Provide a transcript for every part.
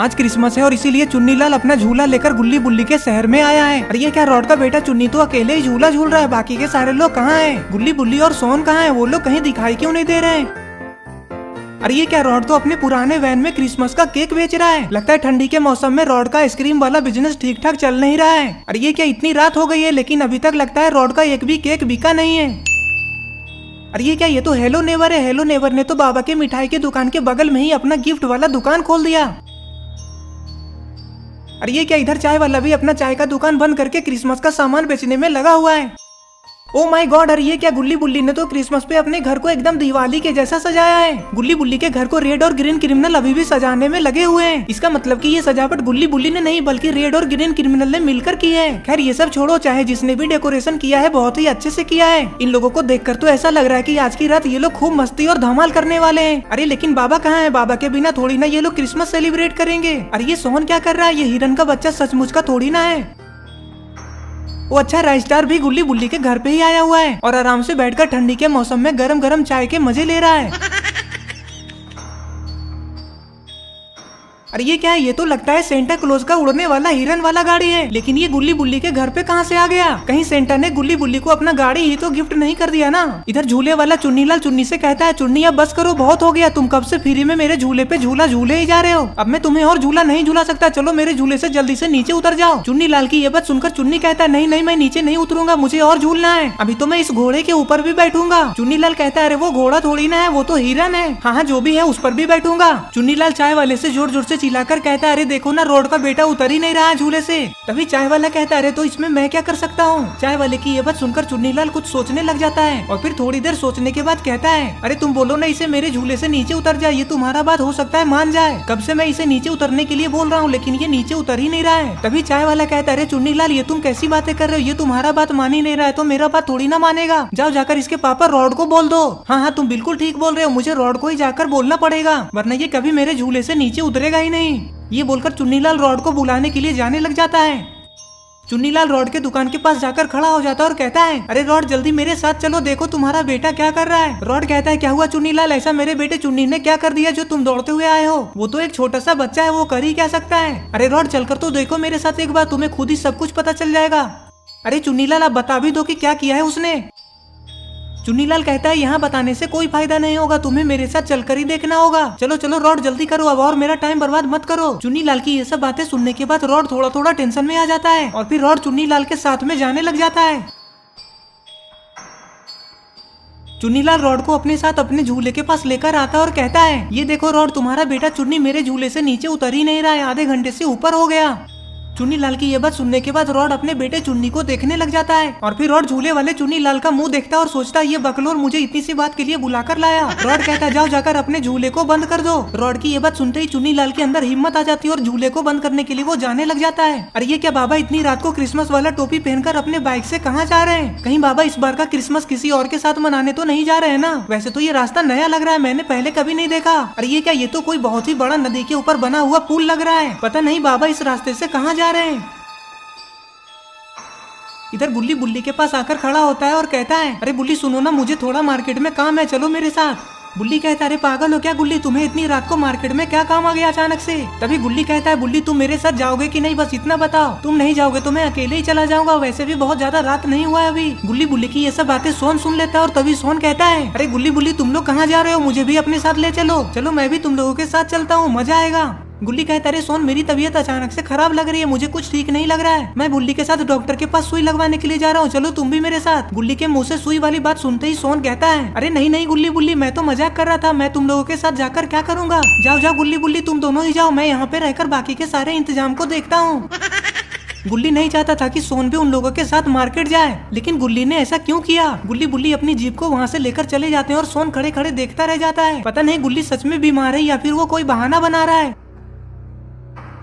आज क्रिसमस है और इसीलिए चुन्नीलाल अपना झूला लेकर गुल्ली बुल्ली के शहर में आया है। अरे ये क्या, रॉड का बेटा चुन्नी तो अकेले ही झूला झूल रहा है, बाकी के सारे लोग कहाँ हैं? गुल्ली बुल्ली और सोन कहाँ है? वो लोग कहीं दिखाई क्यों नहीं दे रहे हैं? अरे ये क्या, रॉड तो अपने पुराने वैन में क्रिसमस का केक बेच रहा है। लगता है ठंडी के मौसम में रॉड का आइसक्रीम वाला बिजनेस ठीक ठाक चल नहीं रहा है। अरे ये क्या, इतनी रात हो गई है लेकिन अभी तक लगता है रॉड का एक भी केक बिका नहीं है। अरे ये क्या, ये तो हेलो नेवर है। हेलो नेवर ने तो बाबा के मिठाई की दुकान के बगल में ही अपना गिफ्ट वाला दुकान खोल दिया। अरे ये क्या, इधर चाय वाला भी अपना चाय का दुकान बंद करके क्रिसमस का सामान बेचने में लगा हुआ है। ओ माय गॉड, अरे ये क्या, गुल्ली बुल्ली ने तो क्रिसमस पे अपने घर को एकदम दिवाली के जैसा सजाया है। गुल्ली बुल्ली के घर को रेड और ग्रीन क्रिमिनल अभी भी सजाने में लगे हुए हैं। इसका मतलब कि ये सजावट गुल्ली बुल्ली ने नहीं बल्कि रेड और ग्रीन क्रिमिनल ने मिलकर की है। खैर ये सब छोड़ो, चाहे जिसने भी डेकोरेशन किया है बहुत ही अच्छे से किया है। इन लोगों को देखकर तो ऐसा लग रहा है कि आज की रात ये लोग खूब मस्ती और धमाल करने वाले हैं। अरे लेकिन बाबा कहाँ है? बाबा के बिना थोड़ी ना ये लोग क्रिसमस सेलिब्रेट करेंगे। अरे ये सोहन क्या कर रहा है? ये हिरन का बच्चा सचमुच का थोड़ी ना है। वो अच्छा, राइस्टार भी गुल्ली बुल्ली के घर पे ही आया हुआ है और आराम से बैठकर ठंडी के मौसम में गरम गरम चाय के मजे ले रहा है। अरे ये क्या है? ये तो लगता है सेंटा क्लॉज का उड़ने वाला हिरन वाला गाड़ी है। लेकिन ये गुल्ली बुल्ली के घर पे कहाँ से आ गया? कहीं सेंटा ने गुल्ली बुल्ली को अपना गाड़ी ही तो गिफ्ट नहीं कर दिया ना? इधर झूले वाला चुन्नीलाल चुन्नी से कहता है, चुन्नी अब बस करो, बहुत हो गया, तुम कब से फ्री में मेरे झूले पे झूला झूले ही जा रहे हो। अब मैं तुम्हें और झूला नहीं झूला सकता, चलो मेरे झूले से जल्दी से नीचे उतर जाओ। चुन्नीलाल की ये बात सुनकर चुन्नी कहता है, नहीं नहीं, मैं नीचे नहीं उतरूंगा, मुझे और झूलना है, अभी तो मैं इस घोड़े के ऊपर भी बैठूंगा। चुन्नीलाल कहता है, अरे वो घोड़ा थोड़ी ना है, वो तो हिरन है। हाँ जो भी है उस पर भी बैठूंगा। चुन्नीलाल चाय वाले से जोर जोर से चिल्लाकर कहता है, अरे देखो ना, रोड का बेटा उतर ही नहीं रहा है झूले से। तभी चाय वाला कहता है, अरे तो इसमें मैं क्या कर सकता हूँ? चाय वाले की ये बात सुनकर चुन्नीलाल कुछ सोचने लग जाता है और फिर थोड़ी देर सोचने के बाद कहता है, अरे तुम बोलो ना इसे मेरे झूले से नीचे उतर जाए, ये तुम्हारा बात हो सकता है मान जाए। कब से मैं इसे नीचे उतरने के लिए बोल रहा हूँ लेकिन ये नीचे उतर ही नहीं रहा है। तभी चाय वाला कहता है, अरे चुन्नीलाल ये तुम कैसी बातें कर रहे हो? ये तुम्हारा बात मान ही नहीं रहा है तो मेरा बात थोड़ी ना मानेगा। जाओ जाकर इसके पापा रॉड को बोल दो। हाँ हाँ तुम बिल्कुल ठीक बोल रहे हो, मुझे रॉड को ही जाकर बोलना पड़ेगा वरना ये कभी मेरे झूले से नीचे उतरेगा ही नहीं। ये बोलकर चुन्नीलाल रॉड को बुलाने के लिए जाने लग जाता है। चुन्नीलाल रॉड के दुकान के पास जाकर खड़ा हो जाता है और कहता है, अरे रॉड जल्दी मेरे साथ चलो, देखो तुम्हारा बेटा क्या कर रहा है। रॉड कहता है, क्या हुआ चुन्नीलाल? ऐसा मेरे बेटे चुन्नी ने क्या कर दिया जो तुम दौड़ते हुए आए हो? वो तो एक छोटा सा बच्चा है, वो कर ही क्या सकता है। अरे रॉड चलकर तो देखो मेरे साथ एक बार, तुम्हें खुद ही सब कुछ पता चल जाएगा। अरे चुन्नीलाल आप बता भी दो कि क्या किया है उसने। चुन्नीलाल कहता है, यहाँ बताने से कोई फायदा नहीं होगा, तुम्हें मेरे साथ चलकर ही देखना होगा। चलो चलो रॉड जल्दी करो अब और मेरा टाइम बर्बाद मत करो। चुन्नीलाल की ये सब बातें सुनने के बाद रॉड थोड़ा थोड़ा टेंशन में आ जाता है और फिर रॉड चुन्नीलाल के साथ में जाने लग जाता है। चुन्नीलाल रॉड को अपने साथ अपने झूले के पास लेकर आता है और कहता है, ये देखो रॉड, तुम्हारा बेटा चुन्नी मेरे झूले से नीचे उतर ही नहीं रहा है, आधे घंटे से ऊपर हो गया। चुन्नीलाल की ये बात सुनने के बाद रॉड अपने बेटे चुन्नी को देखने लग जाता है और फिर रॉड झूले वाले चुन्नीलाल का मुंह देखता है और सोचता है, ये बकलोर मुझे इतनी सी बात के लिए बुलाकर लाया। रॉड कहता है, जाओ जाकर अपने झूले को बंद कर दो। रॉड की ये बात सुनते ही चुन्नीलाल के अंदर हिम्मत आ जाती है और झूले को बंद करने के लिए वो जाने लग जाता है। अरे ये क्या बाबा, इतनी रात को क्रिसमस वाला टोपी पहनकर अपने बाइक से कहाँ जा रहे हैं? कहीं बाबा इस बार का क्रिसमस किसी और के साथ मनाने तो नहीं जा रहे हैं ना? वैसे तो ये रास्ता नया लग रहा है, मैंने पहले कभी नहीं देखा। अरे ये क्या, ये तो कोई बहुत ही बड़ा नदी के ऊपर बना हुआ पुल लग रहा है। पता नहीं बाबा इस रास्ते से कहाँ जा रहे हैं। इधर गुल्ली बुल्ली के पास आकर खड़ा होता है और कहता है, अरे बुल्ली सुनो ना, मुझे थोड़ा मार्केट में काम है, चलो मेरे साथ। बुल्ली कहता है, अरे पागल हो क्या गुल्ली, तुम्हें इतनी रात को मार्केट में क्या काम आ गया अचानक से? तभी गुल्ली कहता है, बुल्ली तुम मेरे साथ जाओगे कि नहीं, बस इतना बताओ। तुम नहीं जाओगे तो मैं अकेले ही चला जाऊंगा, वैसे भी बहुत ज्यादा रात नहीं हुआ है अभी। गुल्ली बुल्ली की ये सब बातें सोन सुन लेता है और तभी सोन कहता है, अरे गुल्ली बुल्ली तुम लोग कहाँ जा रहे हो? मुझे भी अपने साथ ले चलो। चलो मैं भी तुम लोगों के साथ चलता हूँ, मजा आएगा। गुल्ली कहता है, अरे सोन मेरी तबीयत अचानक से खराब लग रही है, मुझे कुछ ठीक नहीं लग रहा है, मैं बुल्ली के साथ डॉक्टर के पास सुई लगवाने के लिए जा रहा हूँ, चलो तुम भी मेरे साथ। गुल्ली के मुंह से सुई वाली बात सुनते ही सोन कहता है, अरे नहीं नहीं गुल्ली बुल्ली, मैं तो मजाक कर रहा था, मैं तुम लोगों के साथ जाकर क्या करूँगा? जाओ जाओ गुल्ली बुल्ली, तुम दोनों ही जाओ, मैं यहाँ पे रहकर बाकी के सारे इंतजाम को देखता हूँ। गुल्ली नहीं चाहता था कि सोन भी उन लोगों के साथ मार्केट जाए, लेकिन गुल्ली ने ऐसा क्यों किया? गुल्ली बुल्ली अपनी जीप को वहाँ से लेकर चले जाते हैं और सोन खड़े खड़े देखता रह जाता है। पता नहीं गुल्ली सच में बीमार है या फिर वो कोई बहाना बना रहा है।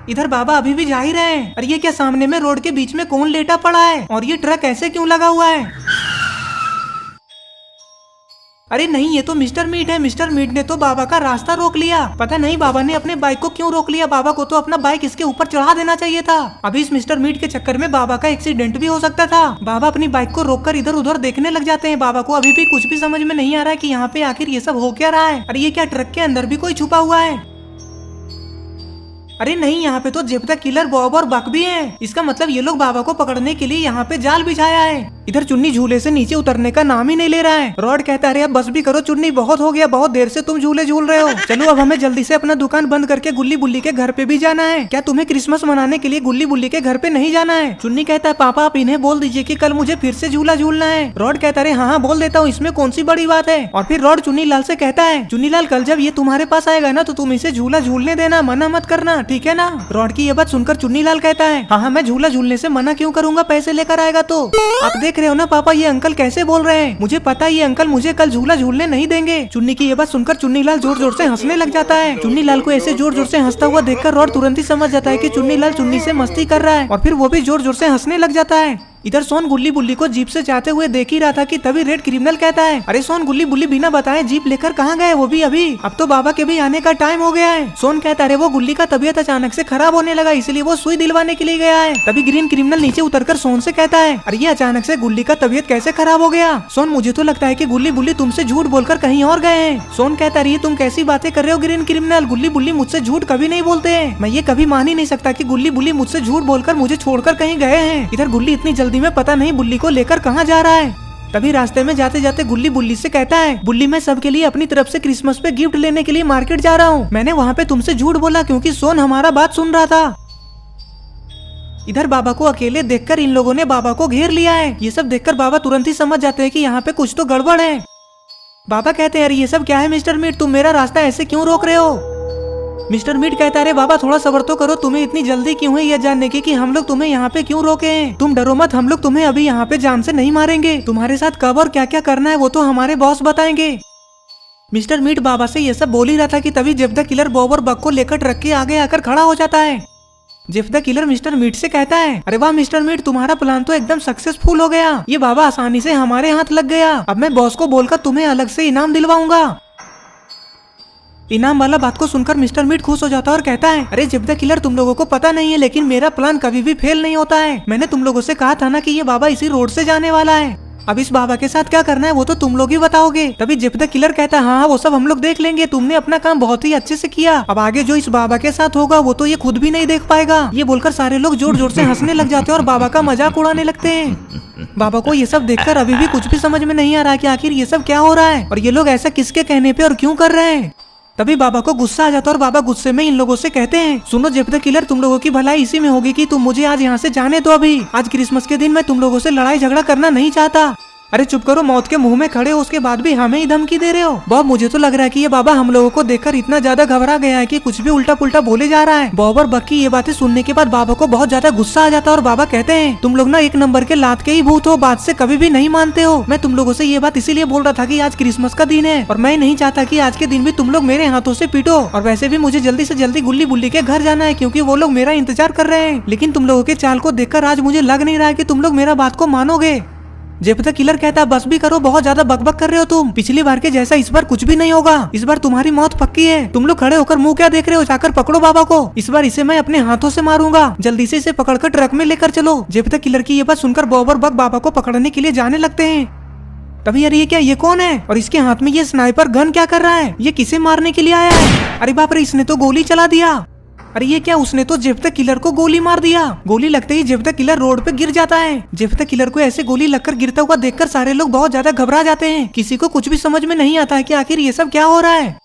इधर बाबा अभी भी जा ही रहे हैं। अरे ये क्या, सामने में रोड के बीच में कौन लेटा पड़ा है और ये ट्रक ऐसे क्यों लगा हुआ है? अरे नहीं, ये तो मिस्टर मीट है। मिस्टर मीट ने तो बाबा का रास्ता रोक लिया। पता नहीं बाबा ने अपने बाइक को क्यों रोक लिया। बाबा को तो अपना बाइक इसके ऊपर चढ़ा देना चाहिए था। अभी इस मिस्टर मीट के चक्कर में बाबा का एक्सीडेंट भी हो सकता था। बाबा अपनी बाइक को रोककर इधर उधर देखने लग जाते हैं। बाबा को अभी भी कुछ भी समझ में नहीं आ रहा है कि यहाँ पे आखिर ये सब हो क्या रहा है। अरे ये क्या, ट्रक के अंदर भी कोई छुपा हुआ है? अरे नहीं, यहाँ पे तो जेब द किलर, बॉब और बक भी हैं। इसका मतलब ये लोग बाबा को पकड़ने के लिए यहाँ पे जाल बिछाया है। इधर चुन्नी झूले से नीचे उतरने का नाम ही नहीं ले रहा है। रॉड कहता है अरे अब बस भी करो चुन्नी, बहुत हो गया, बहुत देर से तुम झूले झूल रहे हो। चलो अब हमें जल्दी से अपना दुकान बंद करके गुल्ली बुल्ली के घर पे भी जाना है। क्या तुम्हें क्रिसमस मनाने के लिए गुल्ली बुल्ली के घर पे नहीं जाना है? चुन्नी कहता है पापा आप इन्हें बोल दीजिए कि कल मुझे फिर से झूला झूलना है। रॉड कहता है हाँ बोल देता हूँ, इसमें कौन सी बड़ी बात है। और फिर रॉड चुन्नी लाल से कहता है चुन्नी लाल कल जब ये तुम्हारे पास आएगा ना तो तुम इसे झूला झूलने देना, मना मत करना, ठीक है ना? रॉड की ये बात सुनकर चुन्नी लाल कहता है हाँ मैं झूला झूलने से मना क्यों करूंगा, पैसे लेकर आएगा तो। आप देख रहे हो ना पापा ये अंकल कैसे बोल रहे हैं, मुझे पता है ये अंकल मुझे कल झूला झूलने नहीं देंगे। चुन्नी की ये बात सुनकर चुन्नी लाल जोर जोर से हंसने लग जाता है। चुन्नी लाल को ऐसे जोर जोर से हंसता हुआ देखकर रॉड तुरंत ही समझ जाता है कि चुन्नी लाल चुन्नी से मस्ती कर रहा है और फिर वो भी जोर जोर से हंसने लग जाता है। इधर सोन गुल्ली बुल्ली को जीप से जाते हुए देख ही रहा था कि तभी रेड क्रिमिनल कहता है अरे सोन गुल्ली बुल्ली बिना बताए जीप लेकर कहाँ गए, वो भी अभी, अब तो बाबा के भी आने का टाइम हो गया है। सोन कहता है वो गुल्ली का तबीयत अचानक से खराब होने लगा इसलिए वो सुई दिलवाने के लिए गया है। तभी ग्रीन क्रिमिनल नीचे उतरकर सोन से कहता है अरे ये अचानक से गुल्ली का तबीयत कैसे खराब हो गया? सोन मुझे तो लगता है कि गुल्ली बुल्ली तुमसे झूठ बोलकर कहीं और गए हैं। सोन कहता है तुम कैसी बातें कर रहे हो ग्रीन क्रिमिनल, गुल्ली बुल्ली मुझसे झूठ कभी नहीं बोलते हैं, मैं ये कभी मान ही नहीं सकता कि गुल्ली बुल्ली मुझसे झूठ बोलकर मुझे छोड़कर कहीं गए हैं। इधर गुल्ली इतनी जल्दी में पता नहीं बुल्ली को लेकर कहाँ जा रहा है। तभी रास्ते में जाते जाते गुल्ली बुल्ली से कहता है बुल्ली मैं सबके लिए अपनी तरफ से क्रिसमस पे गिफ्ट लेने के लिए मार्केट जा रहा हूँ, मैंने वहाँ पे तुमसे झूठ बोला क्योंकि सोन हमारा बात सुन रहा था। इधर बाबा को अकेले देखकर इन लोगों ने बाबा को घेर लिया है। ये सब देखकर बाबा तुरंत ही समझ जाते हैं कि यहाँ पे कुछ तो गड़बड़ है। बाबा कहते हैं अरे ये सब क्या है मिस्टर मीट, तुम मेरा रास्ता ऐसे क्यों रोक रहे हो? मिस्टर मीट कहता है अरे बाबा थोड़ा सब्र तो करो, तुम्हें इतनी जल्दी क्यों है यह जानने की कि हम लोग तुम्हें यहाँ पे क्यों रोके हैं? तुम डरो मत, हम लोग तुम्हें अभी यहाँ पे जान से नहीं मारेंगे, तुम्हारे साथ कब और क्या क्या करना है वो तो हमारे बॉस बताएंगे। मिस्टर मीट बाबा से ये सब बोल ही रहा था कि तभी जेफ द किलर बॉब और बक को लेकर ट्रक के आगे आकर खड़ा हो जाता है। जेफ द किलर मिस्टर मीट से कहता है अरे वाह मिस्टर मीट तुम्हारा प्लान तो एकदम सक्सेसफुल हो गया, ये बाबा आसानी से हमारे हाथ लग गया, अब मैं बॉस को बोलकर तुम्हें अलग से इनाम दिलवाऊंगा। इनाम वाला बात को सुनकर मिस्टर मीट खुश हो जाता है और कहता है अरे जेफ द किलर तुम लोगों को पता नहीं है लेकिन मेरा प्लान कभी भी फेल नहीं होता है, मैंने तुम लोगों से कहा था ना कि ये बाबा इसी रोड से जाने वाला है, अब इस बाबा के साथ क्या करना है वो तो तुम लोग ही बताओगे। तभी जेफ द किलर कहता है हाँ वो सब हम लोग देख लेंगे, तुमने अपना काम बहुत ही अच्छे से किया, अब आगे जो इस बाबा के साथ होगा वो तो ये खुद भी नहीं देख पाएगा। ये बोलकर सारे लोग जोर जोर से हंसने लग जाते हैं और बाबा का मजाक उड़ाने लगते हैं। बाबा को ये सब देखकर अभी भी कुछ भी समझ में नहीं आ रहा कि आखिर ये सब क्या हो रहा है और ये लोग ऐसा किसके कहने पे और क्यों कर रहे हैं। तभी बाबा को गुस्सा आ जाता है और बाबा गुस्से में इन लोगों से कहते हैं सुनो जेफ द किलर तुम लोगों की भलाई इसी में होगी कि तुम मुझे आज यहाँ से जाने दो, अभी आज क्रिसमस के दिन मैं तुम लोगों से लड़ाई झगड़ा करना नहीं चाहता। अरे चुप करो, मौत के मुंह में खड़े हो उसके बाद भी हमें ही धमकी दे रहे हो। बॉब मुझे तो लग रहा है कि ये बाबा हम लोगों को देखकर इतना ज्यादा घबरा गया है कि कुछ भी उल्टा पुल्टा बोले जा रहा है। बॉब और बक की ये बातें सुनने के बाद बाबा को बहुत ज्यादा गुस्सा आ जाता है और बाबा कहते हैं तुम लोग ना एक नंबर के लात के ही भूत हो, बात से कभी भी नहीं मानते हो। मैं तुम लोगों से ये बात इसीलिए बोल रहा था कि आज क्रिसमस का दिन है और मैं नहीं चाहता कि आज के दिन भी तुम लोग मेरे हाथों से पीटो। और वैसे भी मुझे जल्दी से जल्दी गुल्ली बुल्ली के घर जाना है क्योंकि वो लोग मेरा इंतजार कर रहे हैं, लेकिन तुम लोगों के चाल को देखकर आज मुझे लग नहीं रहा है कि तुम लोग मेरा बात को मानोगे। जेफ द किलर कहता है बस भी करो, बहुत ज्यादा बकबक कर रहे हो तुम, पिछली बार के जैसा इस बार कुछ भी नहीं होगा, इस बार तुम्हारी मौत पक्की है। तुम लोग खड़े होकर मुंह क्या देख रहे हो, जाकर पकड़ो बाबा को, इस बार इसे मैं अपने हाथों से मारूंगा, जल्दी से इसे पकड़कर ट्रक में लेकर चलो। जेफ द किलर की ये बात सुनकर बॉब और बक बाबा को पकड़ने के लिए जाने लगते हैं। तभी अरे ये क्या, ये कौन है और इसके हाथ में ये स्नाइपर गन क्या कर रहा है, ये किसे मारने के लिए आया है? अरे बाप रे इसने तो गोली चला दिया। अरे ये क्या, उसने तो जेफ द किलर को गोली मार दिया। गोली लगते ही जेफ द किलर रोड पे गिर जाता है। जेफ द किलर को ऐसे गोली लगकर गिरता हुआ देखकर सारे लोग बहुत ज्यादा घबरा जाते हैं। किसी को कुछ भी समझ में नहीं आता है कि आखिर ये सब क्या हो रहा है।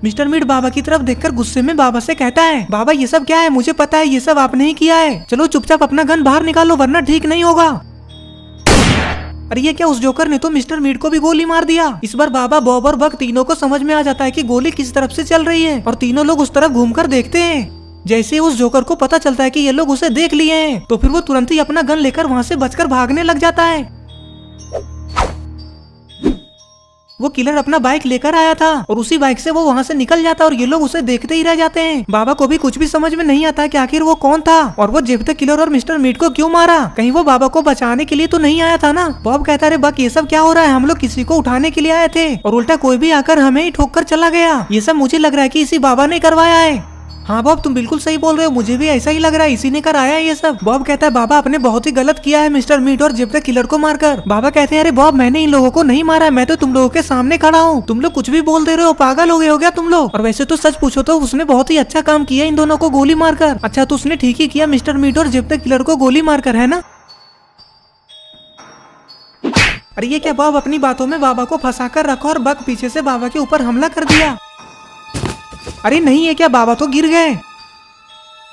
मिस्टर मीट बाबा की तरफ देखकर गुस्से में बाबा से कहता है बाबा ये सब क्या है, मुझे पता है ये सब आपने ही किया है, चलो चुपचाप अपना गन बाहर निकालो वरना ठीक नहीं होगा। अरे ये क्या, उस जोकर ने तो मिस्टर मीट को भी गोली मार दिया। इस बार बाबा बॉब और बक तीनों को समझ में आ जाता है कि गोली किस तरफ से चल रही है और तीनों लोग उस तरफ घूमकर देखते हैं। जैसे उस जोकर को पता चलता है कि ये लोग उसे देख लिए हैं तो फिर वो तुरंत ही अपना गन लेकर वहाँ से बचकर भागने लग जाता है। वो किलर अपना बाइक लेकर आया था और उसी बाइक से वो वहाँ से निकल जाता और ये लोग उसे देखते ही रह जाते हैं। बाबा को भी कुछ भी समझ में नहीं आता कि आखिर वो कौन था और वो जेफ द किलर और मिस्टर मीट को क्यों मारा, कहीं वो बाबा को बचाने के लिए तो नहीं आया था ना। बॉब कहता है बक ये सब क्या हो रहा है, हम लोग किसी को उठाने के लिए आए थे और उल्टा कोई भी आकर हमें ही ठोक कर चला गया, ये सब मुझे लग रहा है कि इसी बाबा ने करवाया है। हाँ बॉब तुम बिल्कुल सही बोल रहे हो, मुझे भी ऐसा ही लग रहा है, इसी ने कराया है ये सब। बॉब कहता है बाबा आपने बहुत ही गलत किया है मिस्टर मीट और जेफ द किलर को मारकर। बाबा कहते हैं अरे बॉब मैंने इन लोगों को नहीं मारा, मैं तो तुम लोगों के सामने खड़ा हूँ, तुम लोग कुछ भी बोल दे रहे हो, पागल हो गए हो क्या तुम लोग। और वैसे तो सच पूछो तो उसने बहुत ही अच्छा काम किया इन दोनों को गोली मारकर। अच्छा तो उसने ठीक ही किया मिस्टर मीट और जेफ द किलर को गोली मारकर, है ना। अरे ये क्या बॉब अपनी बातों में बाबा को फंसा कर रखा और बक पीछे से बाबा के ऊपर हमला कर दिया। अरे नहीं ये क्या बाबा तो गिर गए।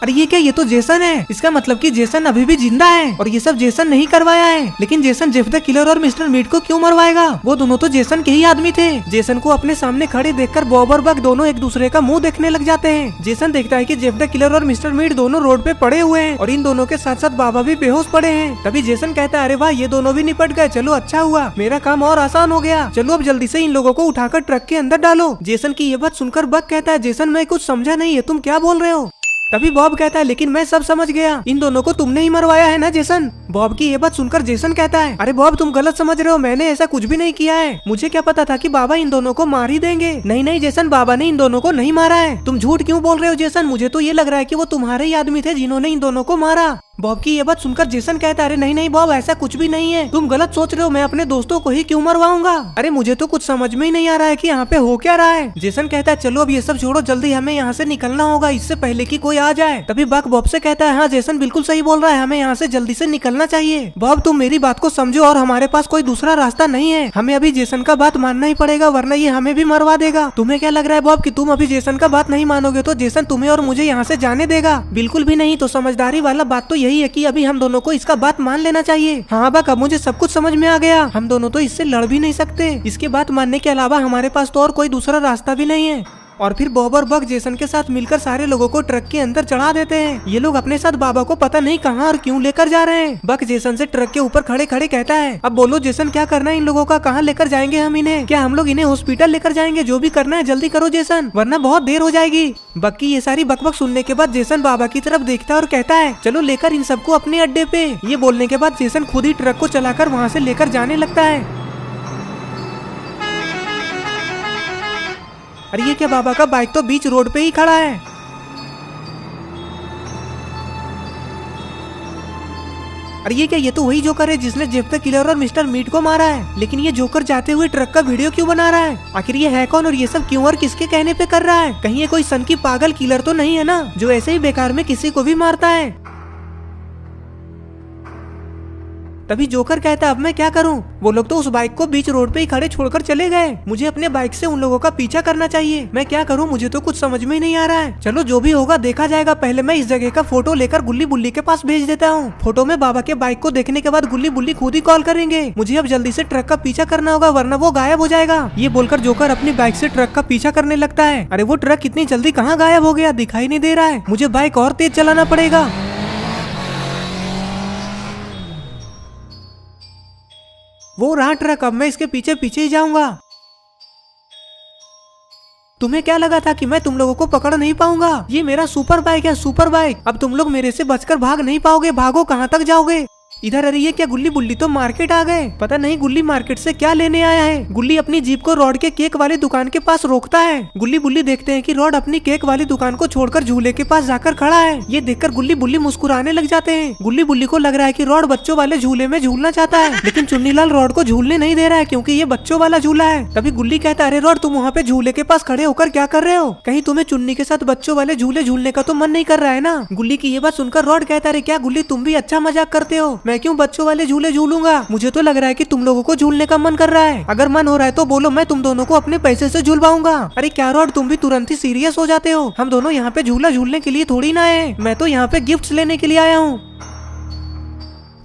अरे ये क्या, ये तो जेसन है, इसका मतलब कि जेसन अभी भी जिंदा है और ये सब जेसन नहीं करवाया है। लेकिन जेसन जेफ द किलर और मिस्टर मीट को क्यों मरवाएगा, वो दोनों तो जेसन के ही आदमी थे। जेसन को अपने सामने खड़े देखकर बॉब और बक दोनों एक दूसरे का मुंह देखने लग जाते हैं। जेसन देखता है कि जेफ द किलर और मिस्टर मीट दोनों रोड पे पड़े हुए हैं और इन दोनों के साथ साथ बाबा भी बेहोश पड़े हैं। तभी जेसन कहता है अरे वाह ये दोनों भी निपट गए, चलो अच्छा हुआ, मेरा काम और आसान हो गया, चलो अब जल्दी से इन लोगों को उठाकर ट्रक के अंदर डालो। जेसन की ये बात सुनकर बक कहता है जेसन मैं कुछ समझा नहीं है, तुम क्या बोल रहे हो। तभी बॉब कहता है लेकिन मैं सब समझ गया, इन दोनों को तुमने ही मरवाया है ना जेसन। बॉब की ये बात सुनकर जेसन कहता है अरे बॉब तुम गलत समझ रहे हो, मैंने ऐसा कुछ भी नहीं किया है, मुझे क्या पता था कि बाबा इन दोनों को मार ही देंगे। नहीं नहीं जेसन बाबा ने इन दोनों को नहीं मारा है, तुम झूठ क्यों बोल रहे हो जेसन, मुझे तो ये लग रहा है कि वो तुम्हारे ही आदमी थे जिन्होंने इन दोनों को मारा। बॉब की ये बात सुनकर जेसन कहता है अरे नहीं नहीं बॉब ऐसा कुछ भी नहीं है, तुम गलत सोच रहे हो, मैं अपने दोस्तों को ही क्यों मरवाऊंगा। अरे मुझे तो कुछ समझ में ही नहीं आ रहा है कि यहाँ पे हो क्या रहा है। जेसन कहता है चलो अब ये सब छोड़ो, जल्दी हमें यहाँ से निकलना होगा इससे पहले कि कोई आ जाए। तभी बक बॉब से कहता है हाँ जेसन बिल्कुल सही बोल रहा है, हमें यहाँ से जल्दी से निकलना चाहिए। बॉब तुम मेरी बात को समझो और हमारे पास कोई दूसरा रास्ता नहीं है, हमें अभी जेसन का बात मानना ही पड़ेगा वरना ये हमें भी मरवा देगा। तुम्हें क्या लग रहा है बॉब कि तुम अभी जेसन का बात नहीं मानोगे तो जेसन तुम्हें और मुझे यहाँ से जाने देगा। बिल्कुल भी नहीं, तो समझदारी वाला बात तो यही है कि अभी हम दोनों को इसका बात मान लेना चाहिए। हाँ बक अब मुझे सब कुछ समझ में आ गया, हम दोनों तो इससे लड़ भी नहीं सकते, इसके बात मानने के अलावा हमारे पास तो और कोई दूसरा रास्ता भी नहीं है। और फिर बॉब और बक जेसन के साथ मिलकर सारे लोगों को ट्रक के अंदर चढ़ा देते हैं। ये लोग अपने साथ बाबा को पता नहीं कहाँ और क्यों लेकर जा रहे हैं। बक जेसन से ट्रक के ऊपर खड़े खड़े कहता है अब बोलो जेसन क्या करना है इन लोगों का, कहाँ लेकर जाएंगे हम इन्हें, क्या हम लोग इन्हें हॉस्पिटल लेकर जाएंगे, जो भी करना है जल्दी करो जेसन वरना बहुत देर हो जाएगी। बक की ये सारी बकबक सुनने के बाद जेसन बाबा की तरफ देखता है और कहता है चलो लेकर इन सबको अपने अड्डे पे। ये बोलने के बाद जेसन खुद ही ट्रक को चलाकर वहाँ से लेकर जाने लगता है। अरे ये क्या बाबा का बाइक तो बीच रोड पे ही खड़ा है। अरे ये क्या, ये तो वही जोकर है जिसने जेफ द किलर और मिस्टर मीट को मारा है। लेकिन ये जोकर जाते हुए ट्रक का वीडियो क्यों बना रहा है, आखिर ये है कौन और ये सब क्यों और किसके कहने पे कर रहा है। कहीं ये कोई सन की पागल किलर तो नहीं है ना जो ऐसे ही बेकार में किसी को भी मारता है। तभी जोकर कहता है अब मैं क्या करूं, वो लोग तो उस बाइक को बीच रोड पे ही खड़े छोड़कर चले गए, मुझे अपने बाइक से उन लोगों का पीछा करना चाहिए, मैं क्या करूं, मुझे तो कुछ समझ में ही नहीं आ रहा है। चलो जो भी होगा देखा जाएगा, पहले मैं इस जगह का फोटो लेकर गुल्ली बुल्ली के पास भेज देता हूँ। फोटो में बाबा के बाइक को देखने के बाद गुल्ली बुल्ली खुद ही कॉल करेंगे। मुझे अब जल्दी से ट्रक का पीछा करना होगा वरना वो गायब हो जाएगा। ये बोलकर जोकर अपनी बाइक से ट्रक का पीछा करने लगता है। अरे वो ट्रक इतनी जल्दी कहाँ गायब हो गया, दिखाई नहीं दे रहा है, मुझे बाइक और तेज चलाना पड़ेगा। वो रहा ट्रक, अब मैं इसके पीछे पीछे ही जाऊंगा। तुम्हें क्या लगा था कि मैं तुम लोगों को पकड़ नहीं पाऊंगा, ये मेरा सुपर बाइक है, सुपर बाइक। अब तुम लोग मेरे से बचकर भाग नहीं पाओगे, भागो कहाँ तक जाओगे इधर। अरे ये क्या, गुल्ली बुल्ली तो मार्केट आ गए, पता नहीं गुल्ली मार्केट से क्या लेने आया है। गुल्ली अपनी जीप को रॉड के केक वाली दुकान के पास रोकता है। गुल्ली बुल्ली देखते हैं कि रॉड अपनी केक वाली दुकान को छोड़कर झूले के पास जाकर खड़ा है। ये देखकर गुल्ली बुल्ली मुस्कुराने लग जाते हैं। गुल्ली बुल्ली को लग रहा है कि रॉड बच्चों वाले झूले में झूलना चाहता है, लेकिन चुन्नीलाल रॉड को झूलने नहीं दे रहा है क्योंकि ये बच्चों वाला झूला है। तभी गुल्ली कहता है अरे रॉड तुम वहाँ पे झूले के पास खड़े होकर क्या कर रहे हो, कहीं तुम्हें चुन्नी के साथ बच्चों वाले झूले झूलने का तो मन नहीं कर रहा है ना। गुल्ली की ये बात सुनकर रॉड कहता है अरे क्या गुल्ली तुम भी अच्छा मजाक करते हो, मैं क्यों बच्चों वाले झूले झूलूंगा, मुझे तो लग रहा है कि तुम लोगों को झूलने का मन कर रहा है। अगर मन हो रहा है तो बोलो, मैं तुम दोनों को अपने पैसे से झूलवाऊंगा। अरे क्या रॉड तुम भी तुरंत ही सीरियस हो जाते हो, हम दोनों यहाँ पे झूला झूलने के लिए थोड़ी ना आए, मैं तो यहाँ पे गिफ्ट्स लेने के लिए आया हूँ।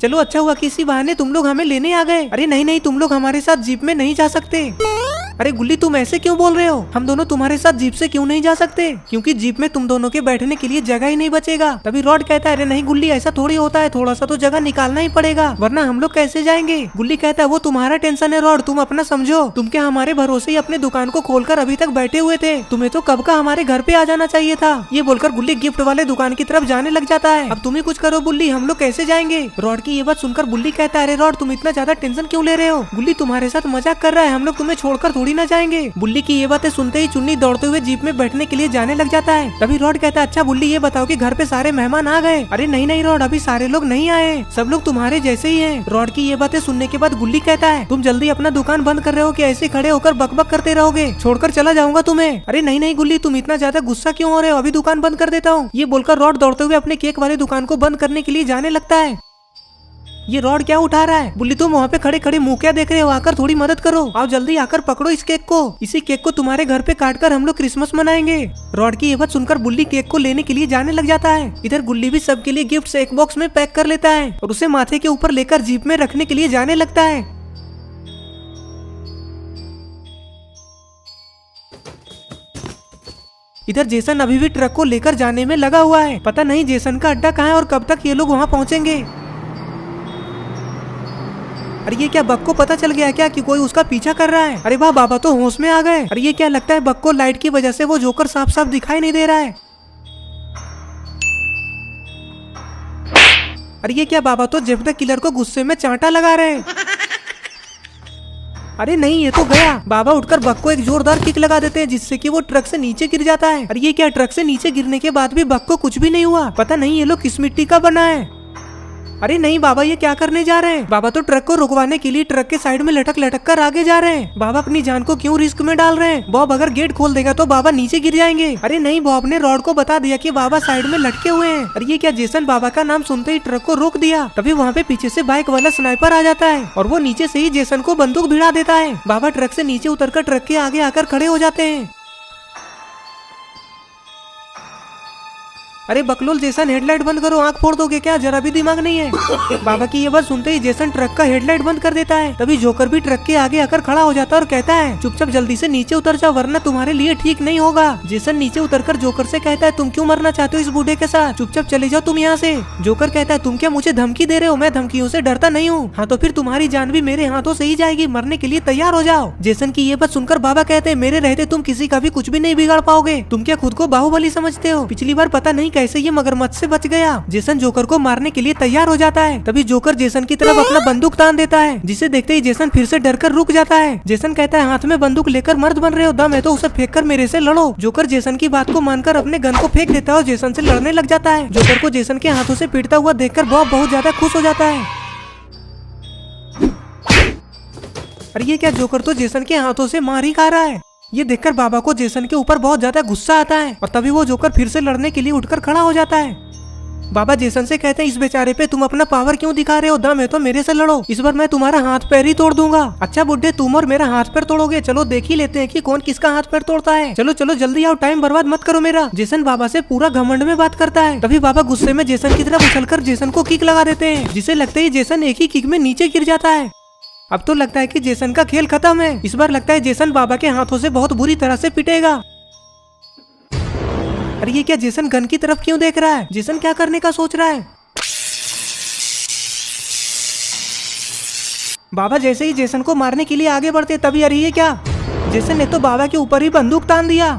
चलो अच्छा हुआ कि इसी बहाने तुम लोग हमें लेने आ गए। अरे नहीं नहीं, तुम लोग हमारे साथ जीप में नहीं जा सकते। अरे गुल्ली तुम ऐसे क्यों बोल रहे हो, हम दोनों तुम्हारे साथ जीप से क्यों नहीं जा सकते, क्योंकि जीप में तुम दोनों के बैठने के लिए जगह ही नहीं बचेगा। तभी रॉड कहता है अरे नहीं गुल्ली ऐसा थोड़ी होता है, थोड़ा सा तो जगह निकालना ही पड़ेगा वरना हम लोग कैसे जाएंगे। गुल्ली कहता है वो तुम्हारा टेंशन है रॉड, तुम अपना समझो, तुम क्या हमारे भरोसे ही अपने दुकान को खोलकर अभी तक बैठे हुए थे, तुम्हें तो कब का हमारे घर पे आ जाना चाहिए था। ये बोलकर गुल्ली गिफ्ट वाले दुकान की तरफ जाने लग जाता है। अब तुम ही कुछ करो बुल्ली, हम लोग कैसे जाएंगे। रॉड की ये बात सुनकर बुल्ली कहता है अरे रॉड तुम इतना ज्यादा टेंशन क्यों ले रहे हो, गुल्ली तुम्हारे साथ मजाक कर रहा है, हम लोग तुम्हें छोड़कर थोड़ी थोड़ी ना जाएंगे। बुल्ली की ये बातें सुनते ही चुन्नी दौड़ते हुए जीप में बैठने के लिए जाने लग जाता है। तभी रॉड कहता है, अच्छा बुल्ली ये बताओ कि घर पे सारे मेहमान आ गए? अरे नहीं नहीं रॉड, अभी सारे लोग नहीं आए, सब लोग तुम्हारे जैसे ही हैं। रॉड की ये बातें सुनने के बाद गुल्ली कहता है, तुम जल्दी अपना दुकान बंद कर रहे हो कि ऐसे खड़े होकर बकबक करते रहोगे? छोड़कर चला जाऊंगा तुम्हें। अरे नहीं नहीं गुल्ली, तुम इतना ज्यादा गुस्सा क्यों हो रहे हो? अभी दुकान बंद कर देता हूँ। ये बोलकर रॉड दौड़ते हुए अपने केक वाली दुकान को बंद करने के लिए जाने लगता है। ये रॉड क्या उठा रहा है? बुल्ली तुम वहाँ पे खड़े खड़े मुंह क्या देख रहे हो? आकर थोड़ी मदद करो, आओ जल्दी आकर पकड़ो इस केक को। इसी केक को तुम्हारे घर पे काट कर हम लोग क्रिसमस मनाएंगे। रॉड की ये बात सुनकर बुल्ली केक को लेने के लिए जाने लग जाता है। इधर गुल्ली भी सबके लिए गिफ्ट्स एक बॉक्स में पैक कर लेता है और उसे माथे के ऊपर लेकर जीप में रखने के लिए जाने लगता है। इधर जेसन अभी भी ट्रक को लेकर जाने में लगा हुआ है। पता नहीं जेसन का अड्डा कहाँ है और कब तक ये लोग वहाँ पहुँचेंगे। अरे ये क्या बक को पता चल गया क्या कि कोई उसका पीछा कर रहा है? अरे वाह, बाबा तो होश में आ गए। अरे ये क्या लगता है बक को लाइट की वजह से वो जोकर साफ साफ दिखाई नहीं दे रहा है। अरे ये क्या, बाबा तो जेफ द किलर को गुस्से में चांटा लगा रहे हैं। अरे नहीं, ये तो गया। बाबा उठकर बक को एक जोरदार किक लगा देते हैं जिससे कि वो ट्रक से नीचे गिर जाता है। अरे ये क्या, ट्रक से नीचे गिरने के बाद भी बक को कुछ भी नहीं हुआ? पता नहीं ये लोग किस मिट्टी का बना है। अरे नहीं बाबा, ये क्या करने जा रहे हैं? बाबा तो ट्रक को रुकवाने के लिए ट्रक के साइड में लटक लटक कर आगे जा रहे हैं। बाबा अपनी जान को क्यों रिस्क में डाल रहे हैं? बॉब अगर गेट खोल देगा तो बाबा नीचे गिर जाएंगे। अरे नहीं, बॉब ने रॉड को बता दिया कि बाबा साइड में लटके हुए हैं। अरे ये क्या, जेसन बाबा का नाम सुनते ही ट्रक को रोक दिया। तभी वहाँ पे पीछे से बाइक वाला स्नाइपर आ जाता है और वो नीचे से ही जेसन को बंदूक भिड़ा देता है। बाबा ट्रक से नीचे उतरकर ट्रक के आगे आकर खड़े हो जाते हैं। अरे बकलोल जेसन, हेडलाइट बंद करो, आंख फोड़ दोगे क्या? जरा भी दिमाग नहीं है। बाबा की ये बात सुनते ही जेसन ट्रक का हेडलाइट बंद कर देता है। तभी जोकर भी ट्रक के आगे आकर खड़ा हो जाता है और कहता है, चुपचाप जल्दी से नीचे उतर जाओ वरना तुम्हारे लिए ठीक नहीं होगा। जेसन नीचे उतरकर जोकर से कहता है, तुम क्यों मरना चाहते हो इस बूढ़े के साथ? चुपचाप चले जाओ तुम यहाँ से। जोकर कहता है, तुम क्या मुझे धमकी दे रहे हो? मैं धमकियों से डरता नहीं हूँ। हाँ तो फिर तुम्हारी जान भी मेरे हाथों से ही जाएगी, मरने के लिए तैयार हो जाओ। जेसन की ये बात सुनकर बाबा कहते हैं, मेरे रहते तुम किसी का भी कुछ भी नहीं बिगाड़ पाओगे। तुम क्या खुद को बाहुबली समझते हो? पिछली बार पता नहीं कैसे ये मगरमच्छ से बच गया। जेसन जोकर को मारने के लिए तैयार हो जाता है। तभी जोकर जेसन की तरफ अपना बंदूक तान देता है जिसे देखते ही जेसन फिर से डरकर रुक जाता है। जेसन कहता है, हाथ में बंदूक लेकर मर्द बन रहे हो? दम है तो उसे फेंक कर मेरे से लड़ो। जोकर जेसन की बात को मानकर अपने गन को फेंक देता है और जेसन से लड़ने लग जाता है। जोकर को जेसन के हाथों से पीटता हुआ देखकर बॉब बहुत ज्यादा खुश हो जाता है। अरे ये क्या, जोकर तो जेसन के हाथों से मार ही खा रहा है। ये देखकर बाबा को जेसन के ऊपर बहुत ज्यादा गुस्सा आता है और तभी वो जोकर फिर से लड़ने के लिए उठकर खड़ा हो जाता है। बाबा जेसन से कहते हैं, इस बेचारे पे तुम अपना पावर क्यों दिखा रहे हो? दम है तो मेरे से लड़ो, इस बार मैं तुम्हारा हाथ पैर ही तोड़ दूंगा। अच्छा बुड्ढे, तुम और मेरा हाथ पैर तोड़ोगे? चलो देख ही लेते हैं कि कौन किसका हाथ पैर तोड़ता है। चलो चलो जल्दी आओ, टाइम बर्बाद मत करो मेरा। जेसन बाबा से पूरा घमंड में बात करता है। तभी बाबा गुस्से में जेसन की तरफ उछलकर जेसन को किक लगा देते हैं जिसे लगते ही जेसन एक ही किक में नीचे गिर जाता है। अब तो लगता है कि जेसन का खेल खत्म है। इस बार लगता है जेसन बाबा के हाथों से बहुत बुरी तरह से पिटेगा। अरे ये क्या, जेसन गन की तरफ क्यों देख रहा है? जेसन क्या करने का सोच रहा है? बाबा जैसे ही जेसन को मारने के लिए आगे बढ़ते तभी अरे ये क्या, जेसन ने तो बाबा के ऊपर ही बंदूक तान दिया।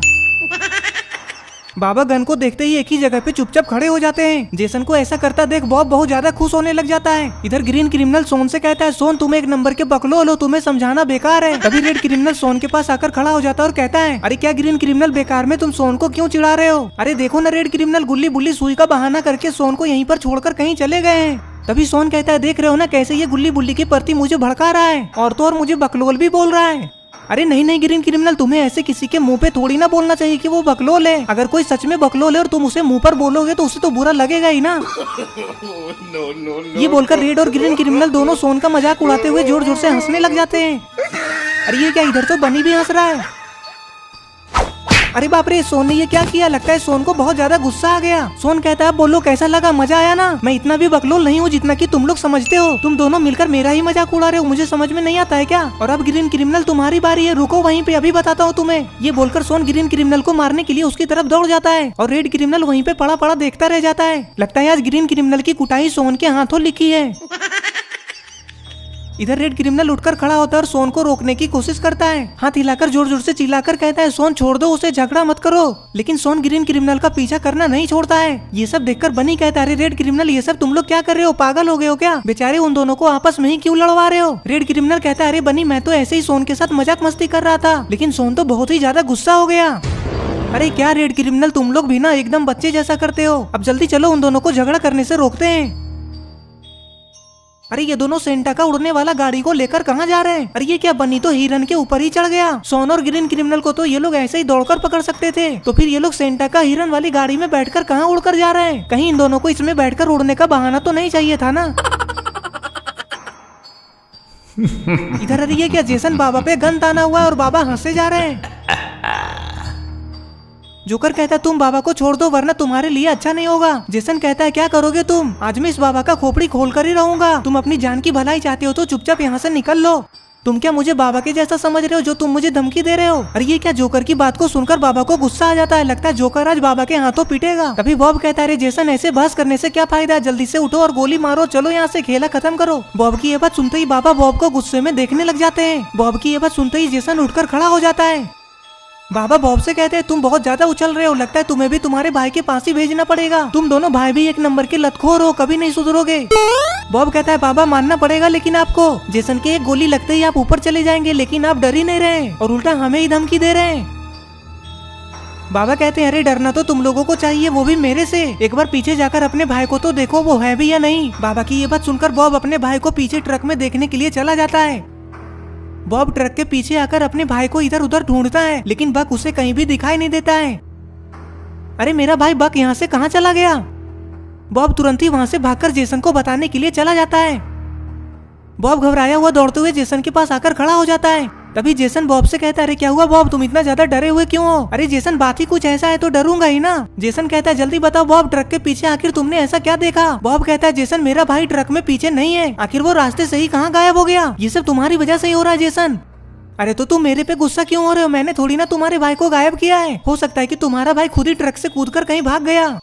बाबा गन को देखते ही एक ही जगह पे चुपचाप खड़े हो जाते हैं। जेसन को ऐसा करता देख बॉब बहुत ज्यादा खुश होने लग जाता है। इधर ग्रीन क्रिमिनल सोन से कहता है, सोन तुम एक नंबर के बकलोल हो, तुम्हें समझाना बेकार है। तभी रेड क्रिमिनल सोन के पास आकर खड़ा हो जाता है और कहता है, अरे क्या ग्रीन क्रिमिनल, बेकार में तुम सोन को क्यों चिढ़ा रहे हो? अरे देखो ना रेड क्रिमिनल, गुल्ली बुल्ली सुई का बहाना करके सोन को यहीं पर छोड़कर कहीं चले गए हैं। तभी सोन कहता है, देख रहे हो ना कैसे ये गुल्ली बुल्ली के प्रति मुझे भड़का रहा है और तो और मुझे बकलोल भी बोल रहा है। अरे नहीं नहीं ग्रीन क्रिमिनल, तुम्हें ऐसे किसी के मुंह पे थोड़ी ना बोलना चाहिए कि वो बकलोल है। अगर कोई सच में बकलोल है और तुम उसे मुंह पर बोलोगे तो उसे तो बुरा लगेगा ही ना। ये बोलकर रेड और ग्रीन क्रिमिनल दोनों सोन का मजाक उड़ाते हुए जोर जोर से हंसने लग जाते हैं। अरे ये क्या, इधर तो बनी भी हंस रहा है। अरे बाप रे, सोन ने ये क्या किया? लगता है सोन को बहुत ज्यादा गुस्सा आ गया। सोन कहता है, बोलो कैसा लगा, मजा आया ना? मैं इतना भी बकलोल नहीं हूँ जितना कि तुम लोग समझते हो। तुम दोनों मिलकर मेरा ही मजाक उड़ा रहे हो, मुझे समझ में नहीं आता है क्या? और अब ग्रीन क्रिमिनल तुम्हारी बारी है, रुको वहीं पे, अभी बताता हूँ तुम्हें। ये बोलकर सोन ग्रीन क्रिमिनल को मारने के लिए उसकी तरफ दौड़ जाता है और रेड क्रिमिनल वहीं पे पड़ा पड़ा देखता रह जाता है। लगता है आज ग्रीन क्रिमिनल की कुटाई सोन के हाथों लिखी है। इधर रेड क्रिमिनल उठकर खड़ा होता है और सोन को रोकने की कोशिश करता है। हाथ हिलाकर जोर जोर से चिल्लाकर कहता है, सोन छोड़ दो उसे, झगड़ा मत करो। लेकिन सोन ग्रीन क्रिमिनल का पीछा करना नहीं छोड़ता है। ये सब देखकर बनी कहता है, अरे रेड क्रिमिनल ये सब तुम लोग क्या कर रहे हो, पागल हो गए हो क्या? बेचारे उन दोनों को आपस में ही क्यों लड़वा रहे हो? रेड क्रिमिनल कहता है, अरे बनी मैं तो ऐसे ही सोन के साथ मजाक मस्ती कर रहा था। लेकिन सोन तो बहुत ही ज्यादा गुस्सा हो गया। अरे क्या रेड क्रिमिनल तुम लोग भी ना एकदम बच्चे जैसा करते हो। अब जल्दी चलो उन दोनों को झगड़ा करने से रोकते हैं। अरे ये दोनों सेंटा का उड़ने वाला गाड़ी को लेकर कहाँ जा रहे हैं? अरे ये क्या बनी तो हिरन के ऊपर ही चढ़ गया। सोन और ग्रीन क्रिमिनल को तो ये लोग ऐसे ही दौड़कर पकड़ सकते थे, तो फिर ये लोग सेंटा का हिरन वाली गाड़ी में बैठकर कहाँ उड़कर जा रहे हैं? कहीं इन दोनों को इसमें बैठकर उड़ने का बहाना तो नहीं चाहिए था ना। इधर अरे ये क्या जेसन बाबा पे गन ताना हुआ है और बाबा हंसे जा रहे हैं। जोकर कहता है, तुम बाबा को छोड़ दो वरना तुम्हारे लिए अच्छा नहीं होगा। जेसन कहता है, क्या करोगे तुम? आज मैं इस बाबा का खोपड़ी खोल कर ही रहूंगा। तुम अपनी जान की भलाई चाहते हो तो चुपचाप यहाँ से निकल लो। तुम क्या मुझे बाबा के जैसा समझ रहे हो जो तुम मुझे धमकी दे रहे हो? अरे ये क्या जोकर की बात को सुनकर बाबा को गुस्सा आ जाता है। लगता है जोकर आज बाबा के हाथों पीटेगा। तभी बॉब कहता है, अरे जेसन ऐसे बहस करने से क्या फायदा, जल्दी से उठो और गोली मारो, चलो यहाँ से खेला खत्म करो। बॉब की ये बात सुनते ही बाबा बॉब को गुस्से में देखने लग जाते हैं। बॉब की ये बात सुनते ही जेसन उठकर खड़ा हो जाता है। बाबा बॉब से कहते हैं, तुम बहुत ज्यादा उछल रहे हो, लगता है तुम्हें भी तुम्हारे भाई के पास ही भेजना पड़ेगा। तुम दोनों भाई भी एक नंबर के लतखोर हो, कभी नहीं सुधरोगे। बॉब कहता है, बाबा मानना पड़ेगा लेकिन आपको। जेसन के एक गोली लगते ही आप ऊपर चले जाएंगे, लेकिन आप डर ही नहीं रहे और उल्टा हमें ही धमकी दे रहे हैं। बाबा कहते हैं, अरे डरना तो तुम लोगों को चाहिए, वो भी मेरे से। एक बार पीछे जाकर अपने भाई को तो देखो वो है भी या नहीं। बाबा की ये बात सुनकर बॉब अपने भाई को पीछे ट्रक में देखने के लिए चला जाता है। बॉब ट्रक के पीछे आकर अपने भाई को इधर उधर ढूंढता है, लेकिन बक उसे कहीं भी दिखाई नहीं देता है। अरे मेरा भाई बक यहाँ से कहाँ चला गया? बॉब तुरंत ही वहाँ से भागकर जेसन को बताने के लिए चला जाता है। बॉब घबराया हुआ दौड़ते हुए जेसन के पास आकर खड़ा हो जाता है। तभी जेसन बॉब से कहता है, अरे क्या हुआ बॉब, तुम इतना ज्यादा डरे हुए क्यों हो? अरे जेसन बात ही कुछ ऐसा है तो डरूंगा ही ना। जेसन कहता है, जल्दी बताओ बॉब, ट्रक के पीछे आखिर तुमने ऐसा क्या देखा? बॉब कहता है, जेसन मेरा भाई ट्रक में पीछे नहीं है, आखिर वो रास्ते से ही कहाँ गायब हो गया? ये सब तुम्हारी वजह से ही हो रहा है जेसन। अरे तो तुम मेरे पे गुस्सा क्यों हो रहे हो? मैंने थोड़ी ना तुम्हारे भाई को गायब किया है। हो सकता है कि तुम्हारा भाई खुद ही ट्रक से कूदकर कहीं भाग गया।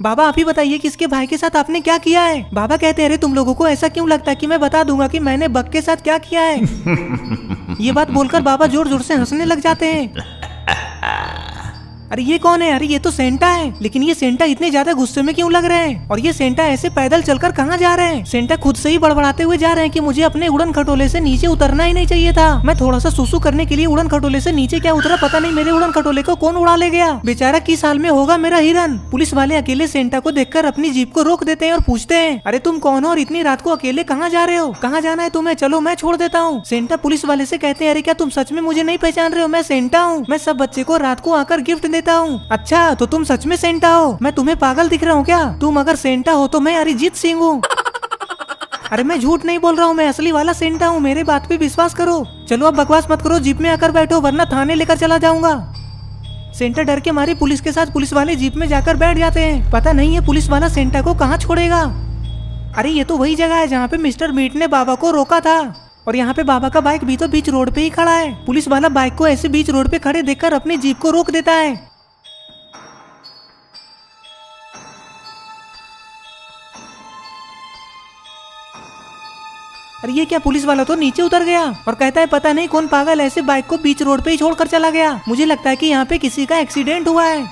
बाबा आप ही बताइए कि इसके भाई के साथ आपने क्या किया है? बाबा कहते हैं, अरे तुम लोगों को ऐसा क्यों लगता है कि मैं बता दूंगा कि मैंने बक के साथ क्या किया है? ये बात बोलकर बाबा जोर जोर से हंसने लग जाते हैं। अरे ये कौन है? अरे ये तो सेंटा है। लेकिन ये सेंटा इतने ज्यादा गुस्से में क्यों लग रहे हैं? और ये सेंटा ऐसे पैदल चलकर कहाँ जा रहे हैं? सेंटा खुद से ही बड़बड़ाते हुए जा रहे हैं कि मुझे अपने उड़न खटोले से नीचे उतरना ही नहीं चाहिए था। मैं थोड़ा सा सुसु करने के लिए उड़न खटोले से नीचे क्या उतरा, पता नहीं मेरे उड़न खटोले को कौन उड़ा ले गया। बेचारा किस हाल में होगा मेरा हिरन। पुलिस वाले अकेले सेंटा को देखकर अपनी जीप को रोक देते हैं और पूछते हैं, अरे तुम कौन हो और इतनी रात को अकेले कहाँ जा रहे हो? कहाँ जाना है तुम्हें? चलो मैं छोड़ देता हूँ। सेंटा पुलिस वाले से कहते हैं, अरे क्या तुम सच में मुझे नहीं पहचान रहे हो? मैं सेंटा हूँ, मैं सब बच्चे को रात को आकर गिफ्ट देता हूँ। अच्छा तो तुम सच में सेंटा हो? मैं तुम्हें पागल दिख रहा हूँ क्या? तुम अगर सेंटा हो तो मैं अरिजीत सिंह हूँ। अरे मैं झूठ नहीं बोल रहा हूँ, मैं असली वाला सेंटा हूँ, मेरे बात पे विश्वास करो। चलो अब बकवास मत करो, जीप में आकर बैठो वरना थाने लेकर चला जाऊंगा। सेंटा डर के मारे पुलिस के साथ पुलिस वाले जीप में जाकर बैठ जाते हैं। पता नहीं है पुलिस वाला सेंटा को कहाँ छोड़ेगा। अरे ये तो वही जगह है जहाँ पे मिस्टर मीट ने बाबा को रोका था और यहाँ पे बाबा का बाइक भी तो बीच रोड पे ही खड़ा है। पुलिस वाला बाइक को ऐसे बीच रोड पे खड़े देखकर अपनी जीप को रोक देता है। अरे ये क्या, पुलिस वाला तो नीचे उतर गया और कहता है, पता नहीं कौन पागल ऐसे बाइक को बीच रोड पे ही छोड़कर चला गया। मुझे लगता है कि यहाँ पे किसी का एक्सीडेंट हुआ है।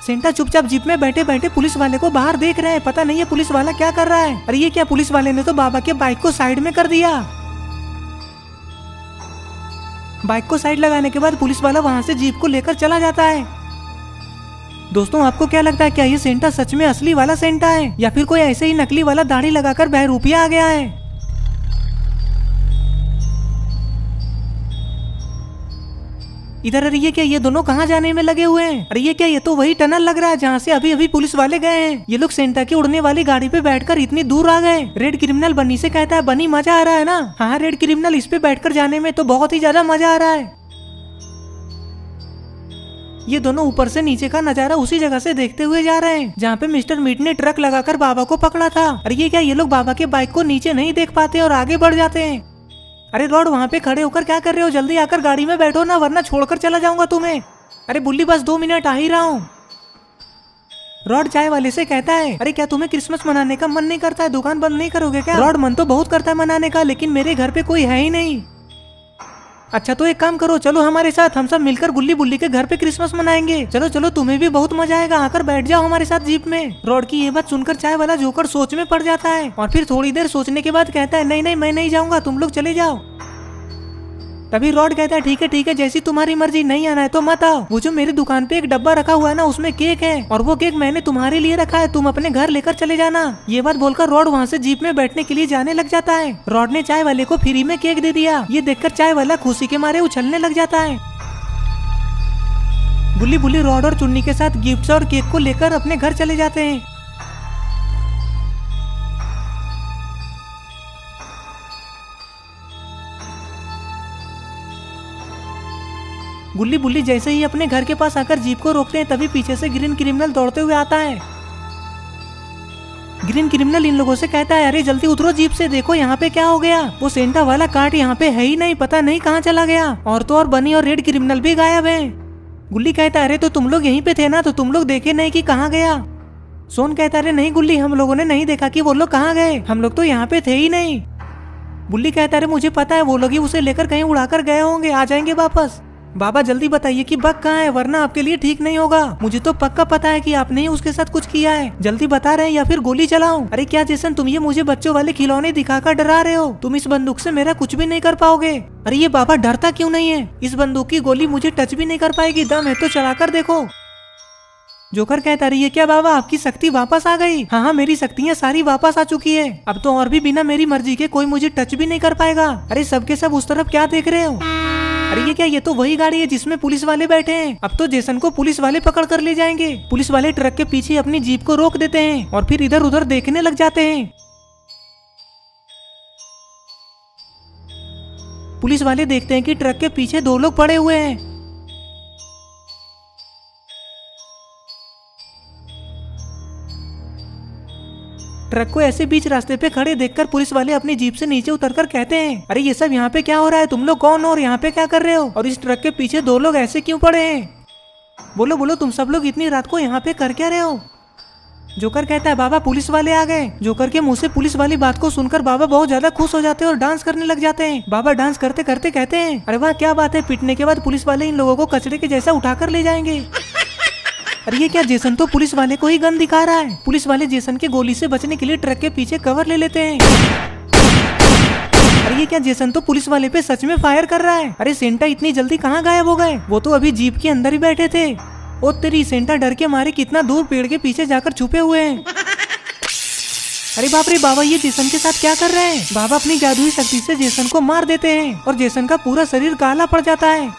सेंटा चुपचाप जीप में बैठे बैठे पुलिस वाले को बाहर देख रहे हैं। पता नहीं है पुलिस वाला क्या कर रहा है। अरे ये क्या, पुलिस वाले ने तो बाबा के बाइक को साइड में कर दिया। बाइक को साइड लगाने के बाद पुलिस वाला वहाँ से जीप को लेकर चला जाता है। दोस्तों आपको क्या लगता है, क्या ये सेंटा सच में असली वाला सेंटा है या फिर कोई ऐसे ही नकली वाला दाढ़ी लगाकर बहरूपिया आ गया है? इधर अरे ये क्या, ये दोनों कहाँ जाने में लगे हुए हैं? अरे ये क्या, ये तो वही टनल लग रहा है जहाँ से अभी अभी पुलिस वाले गए हैं। ये लोग सेंटा की उड़ने वाली गाड़ी पे बैठकर इतनी दूर आ गए। रेड क्रिमिनल बनी से कहता है, बनी मजा आ रहा है ना? हाँ रेड क्रिमिनल, इस पे बैठकर जाने में तो बहुत ही ज्यादा मजा आ रहा है। ये दोनों ऊपर से नीचे का नजारा उसी जगह से देखते हुए जा रहे हैं जहाँ पे मिस्टर मीट ने ट्रक लगाकर बाबा को पकड़ा था। अरे ये क्या, ये लोग बाबा के बाइक को नीचे नहीं देख पाते और आगे बढ़ जाते हैं। अरे रॉड वहाँ पे खड़े होकर क्या कर रहे हो? जल्दी आकर गाड़ी में बैठो ना वरना छोड़कर चला जाऊंगा तुम्हें। अरे बुल्ली बस 2 मिनट आ ही रहा हूँ। रॉड चाय वाले से कहता है, अरे क्या तुम्हें क्रिसमस मनाने का मन नहीं करता है? दुकान बंद नहीं करोगे क्या? रॉड, मन तो बहुत करता है मनाने का, लेकिन मेरे घर पे कोई है ही नहीं। अच्छा तो एक काम करो, चलो हमारे साथ, हम सब मिलकर गुल्ली बुल्ली के घर पे क्रिसमस मनाएंगे। चलो चलो, तुम्हें भी बहुत मजा आएगा, आकर बैठ जाओ हमारे साथ जीप में। रॉड की ये बात सुनकर चाय वाला जोकर सोच में पड़ जाता है और फिर थोड़ी देर सोचने के बाद कहता है, नहीं नहीं मैं नहीं जाऊंगा, तुम लोग चले जाओ। तभी रॉड कहता है, ठीक है जैसी तुम्हारी मर्जी, नहीं आना है तो मत आओ। वो जो मेरी दुकान पे एक डब्बा रखा हुआ है ना, उसमें केक है और वो केक मैंने तुम्हारे लिए रखा है, तुम अपने घर लेकर चले जाना। ये बात बोलकर रॉड वहाँ से जीप में बैठने के लिए जाने लग जाता है। रॉड ने चाय वाले को फ्री में केक दे दिया। ये देखकर चाय वाला खुशी के मारे उछलने लग जाता है। गुल्ली बुल्ली रॉड और चुन्नी के साथ गिफ्ट्स और केक को लेकर अपने घर चले जाते हैं। गुल्ली बुल्ली जैसे ही अपने घर के पास आकर जीप को रोकते हैं, तभी पीछे से ग्रीन क्रिमिनल दौड़ते हुए आता है। ग्रीन क्रिमिनल इन लोगों से कहता है, अरे जल्दी उतरो जीप से, देखो यहाँ पे क्या हो गया। वो सेंटा वाला कार्ड यहाँ पे है ही नहीं, पता नहीं कहाँ चला गया, और तो और बनी और रेड क्रिमिनल भी गायब है। गुल्ली कहता है, अरे तो तुम लोग यहीं पे थे ना, तो तुम लोग देखे नहीं कि कहाँ गया। सोन कहता है, अरे नहीं गुल्ली, हम लोगों ने नहीं देखा कि वो लोग कहाँ गए, हम लोग तो यहाँ पे थे ही नहीं। गुल्ली कहता है, अरे मुझे पता है, वो लोग ही उसे लेकर कहीं उड़ाकर गए होंगे, आ जाएंगे वापस। बाबा जल्दी बताइए कि बग कहाँ है, वरना आपके लिए ठीक नहीं होगा। मुझे तो पक्का पता है कि आपने ही उसके साथ कुछ किया है, जल्दी बता रहे हैं या फिर गोली चलाऊं। अरे क्या जेसन, तुम ये मुझे बच्चों वाले खिलौने दिखाकर डरा रहे हो, तुम इस बंदूक से मेरा कुछ भी नहीं कर पाओगे। अरे ये बाबा डरता क्यों नहीं है, इस बंदूक की गोली मुझे टच भी नहीं कर पाएगी, दम है तो चलाकर देखो। जोकर कहता, रही है क्या बाबा, आपकी शक्ति वापस आ गई? हाँ, मेरी शक्तियाँ सारी वापस आ चुकी है, अब तो और भी बिना मेरी मर्जी के कोई मुझे टच भी नहीं कर पाएगा। अरे सबके सब उस तरफ क्या देख रहे हो? अरे ये क्या, ये तो वही गाड़ी है जिसमें पुलिस वाले बैठे हैं। अब तो जेसन को पुलिस वाले पकड़ कर ले जाएंगे। पुलिस वाले ट्रक के पीछे अपनी जीप को रोक देते हैं और फिर इधर उधर देखने लग जाते हैं। पुलिस वाले देखते हैं कि ट्रक के पीछे दो लोग पड़े हुए हैं। ट्रक को ऐसे बीच रास्ते पे खड़े देखकर पुलिस वाले अपनी जीप से नीचे उतरकर कहते हैं, अरे ये सब यहाँ पे क्या हो रहा है, तुम लोग कौन हो और यहाँ पे क्या कर रहे हो, और इस ट्रक के पीछे दो लोग ऐसे क्यों पड़े हैं? बोलो बोलो, तुम सब लोग इतनी रात को यहाँ पे कर क्या रहे हो? जोकर कहता है, बाबा पुलिस वाले आ गए। जोकर के मुंह से पुलिस वाली बात को सुनकर बाबा बहुत ज्यादा खुश हो जाते हैं और डांस करने लग जाते हैं। बाबा डांस करते करते कहते हैं, अरे वाह क्या बात है, पीटने के बाद पुलिस वाले इन लोगों को कचरे के जैसा उठाकर ले जाएंगे। अरे ये क्या, जेसन तो पुलिस वाले को ही गन दिखा रहा है। पुलिस वाले जेसन के गोली से बचने के लिए ट्रक के पीछे कवर ले लेते हैं। अरे ये क्या, जेसन तो पुलिस वाले पे सच में फायर कर रहा है। अरे सेंटा इतनी जल्दी कहाँ गायब हो गए, वो तो अभी जीप के अंदर ही बैठे थे। ओ तेरी, सेंटा डर के मारे कितना दूर पेड़ के पीछे जाकर छुपे हुए हैं। अरे बाप रे बाबा, ये जेसन के साथ क्या कर रहे हैं? बाबा अपनी जादुई शक्ति से जेसन को मार देते हैं और जेसन का पूरा शरीर काला पड़ जाता है।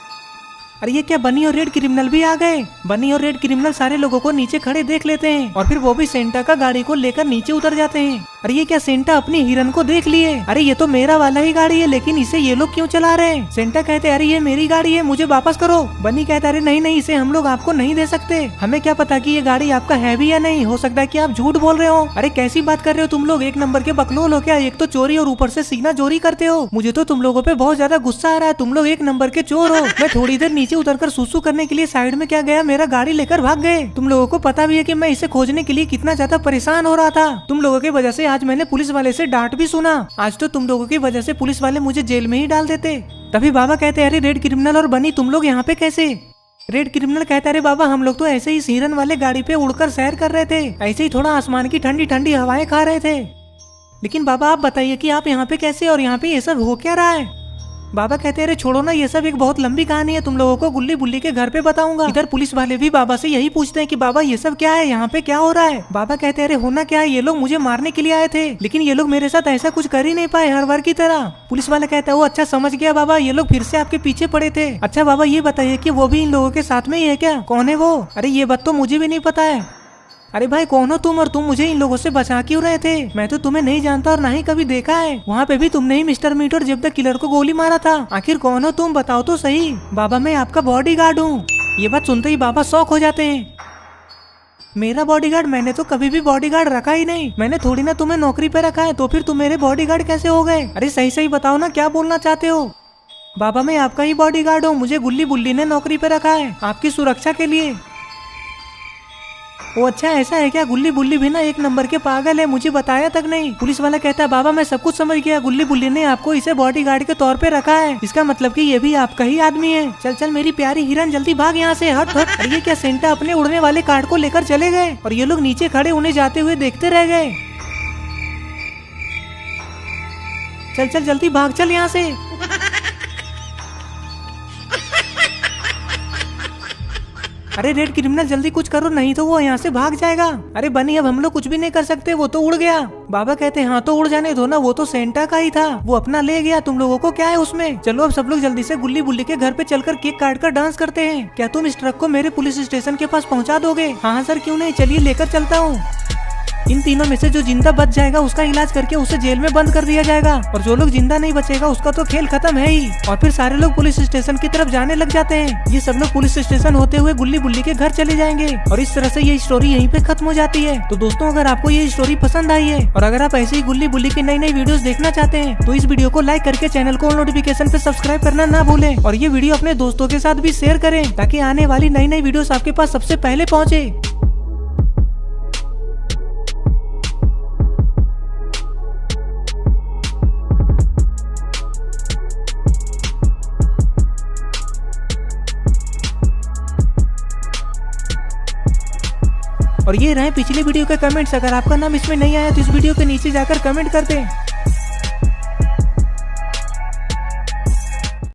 अरे ये क्या, बनी और रेड क्रिमिनल भी आ गए। बनी और रेड क्रिमिनल सारे लोगों को नीचे खड़े देख लेते हैं और फिर वो भी सेंटा का गाड़ी को लेकर नीचे उतर जाते हैं। अरे ये क्या, सेंटा अपनी हिरन को देख लिए। अरे ये तो मेरा वाला ही गाड़ी है, लेकिन इसे ये लोग क्यों चला रहे हैं? सेंटा कहते, अरे ये मेरी गाड़ी है, मुझे वापस करो। बनी कहता, अरे नहीं नहीं, इसे हम लोग आपको नहीं दे सकते, हमें क्या पता कि ये गाड़ी आपका है भी या नहीं, हो सकता है कि आप झूठ बोल रहे हो। अरे कैसी बात कर रहे हो तुम लोग, एक नंबर के बकलोल हो क्या, एक तो चोरी और ऊपर से सीना चोरी करते हो। मुझे तो तुम लोगों पे बहुत ज्यादा गुस्सा आ रहा है, तुम लोग एक नंबर के चोर हो। मैं थोड़ी देर नीचे उतरकर सुसु करने के लिए साइड में क्या गया, मेरा गाड़ी लेकर भाग गए। तुम लोगों को पता भी है कि मैं इसे खोजने के लिए कितना ज्यादा परेशान हो रहा था। तुम लोगों की वजह से आज मैंने पुलिस वाले से डांट भी सुना। आज तो तुम लोगों की वजह से पुलिस वाले मुझे जेल में ही डाल देते। तभी बाबा कहते, अरे रेड क्रिमिनल और बनी, तुम लोग यहाँ पे कैसे? रेड क्रिमिनल कहता, अरे बाबा हम लोग तो ऐसे ही सीरन वाले गाड़ी पे उड़कर सैर कर रहे थे, ऐसे ही थोड़ा आसमान की ठंडी ठंडी हवाएं खा रहे थे। लेकिन बाबा आप बताइए कि आप यहाँ पे कैसे और यहाँ पे ये सब हो क्या रहा है? बाबा कहते हैं, अरे छोड़ो ना, ये सब एक बहुत लंबी कहानी है, तुम लोगों को गुल्ली बुल्ली के घर पे बताऊंगा। इधर पुलिस वाले भी बाबा से यही पूछते हैं कि बाबा ये सब क्या है, यहाँ पे क्या हो रहा है? बाबा कहते हैं, अरे होना क्या है, ये लोग मुझे मारने के लिए आए थे, लेकिन ये लोग मेरे साथ ऐसा कुछ कर ही नहीं पाए हर बार की तरह। पुलिस वाला कहता है, वो अच्छा समझ गया बाबा, ये लोग फिर से आपके पीछे पड़े थे। अच्छा बाबा ये बताइए कि वो भी इन लोगों के साथ में ही है क्या? कौन है वो? अरे ये बात तो मुझे भी नहीं पता है। अरे भाई कौन हो तुम, और तुम मुझे इन लोगों से बचा क्यों रहे थे? मैं तो तुम्हें नहीं जानता और ना ही कभी देखा है। वहाँ पे भी तुमने ही मिस्टर मीट और जेब द किलर को गोली मारा था। आखिर कौन हो तुम, बताओ तो सही। बाबा मैं आपका बॉडीगार्ड हूँ। ये बात सुनते ही बाबा शौक हो जाते हैं। मेरा बॉडीगार्ड? मैंने तो कभी भी बॉडीगार्ड रखा ही नहीं। मैंने थोड़ी ना तुम्हें नौकरी पे रखा है, तो फिर तुम मेरे बॉडीगार्ड कैसे हो गए? अरे सही सही बताओ ना, क्या बोलना चाहते हो? बाबा मैं आपका ही बॉडीगार्ड हूँ, मुझे गुल्ली बुल्ली ने नौकरी पे रखा है आपकी सुरक्षा के लिए। वो अच्छा ऐसा है क्या? गुल्ली बुल्ली भी ना एक नंबर के पागल है, मुझे बताया तक नहीं। पुलिस वाला कहता है बाबा मैं सब कुछ समझ गया, गुल्ली बुल्ली ने आपको इसे बॉडीगार्ड के तौर पे रखा है, इसका मतलब कि ये भी आपका ही आदमी है। चल चल मेरी प्यारी हिरन जल्दी भाग यहाँ से, हट हट। और ये क्या सेंटा अपने उड़ने वाले कार्ड को लेकर चले गए और ये लोग नीचे खड़े उन्हें जाते हुए देखते रह गए। चल चल जल्दी भाग चल यहाँ से। अरे रेड क्रिमिनल जल्दी कुछ करो नहीं तो वो यहाँ से भाग जाएगा। अरे बनी अब हम लोग कुछ भी नहीं कर सकते, वो तो उड़ गया। बाबा कहते हैं हाँ तो उड़ जाने दो ना, वो तो सेंटा का ही था, वो अपना ले गया, तुम लोगों को क्या है उसमें। चलो अब सब लोग जल्दी से गुल्ली बुल्ली के घर पे चलकर केक काट कर डांस करते हैं। क्या तुम इस ट्रक को मेरे पुलिस स्टेशन के पास पहुँचा दोगे? हाँ सर क्यों नहीं, चलिए लेकर चलता हूँ। इन तीनों में से जो जिंदा बच जाएगा उसका इलाज करके उसे जेल में बंद कर दिया जाएगा और जो लोग जिंदा नहीं बचेगा उसका तो खेल खत्म है ही। और फिर सारे लोग पुलिस स्टेशन की तरफ जाने लग जाते हैं। ये सब लोग पुलिस स्टेशन होते हुए गुल्ली बुल्ली के घर चले जाएंगे और इस तरह से ये स्टोरी यहीं पे खत्म हो जाती है। तो दोस्तों अगर आपको ये स्टोरी पसंद आई है और अगर आप ऐसे ही गुल्ली बुल्ली की नई नई वीडियोस देखना चाहते हैं तो इस वीडियो को लाइक करके चैनल को नोटिफिकेशन पे सब्सक्राइब करना ना भूलें और ये वीडियो अपने दोस्तों के साथ भी शेयर करें ताकि आने वाली नई नई वीडियोस आपके पास सबसे पहले पहुँचे। और ये रहे पिछली वीडियो के कमेंट्स, अगर आपका नाम इसमें नहीं आया तो इस वीडियो के नीचे जाकर कमेंट कर दें।